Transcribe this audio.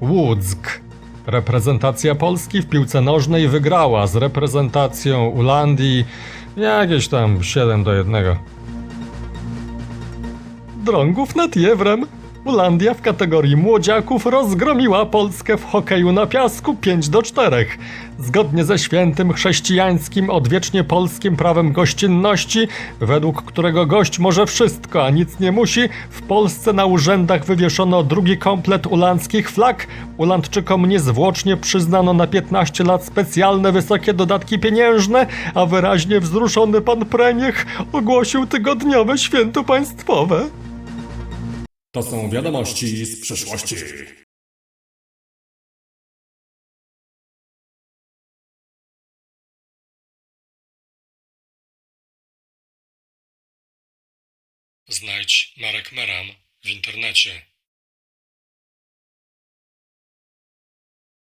Łuck. Reprezentacja Polski w piłce nożnej wygrała z reprezentacją Ulandii jakieś tam 7-1. Drągów nad Jewrem. Ulandia w kategorii młodziaków rozgromiła Polskę w hokeju na piasku 5-4. Zgodnie ze świętym chrześcijańskim, odwiecznie polskim prawem gościnności, według którego gość może wszystko, a nic nie musi, w Polsce na urzędach wywieszono drugi komplet ulandzkich flag. Ulandczykom niezwłocznie przyznano na 15 lat specjalne wysokie dodatki pieniężne, a wyraźnie wzruszony pan Preniech ogłosił tygodniowe święto państwowe. To są wiadomości z przeszłości. Znajdź Marek Meran w internecie.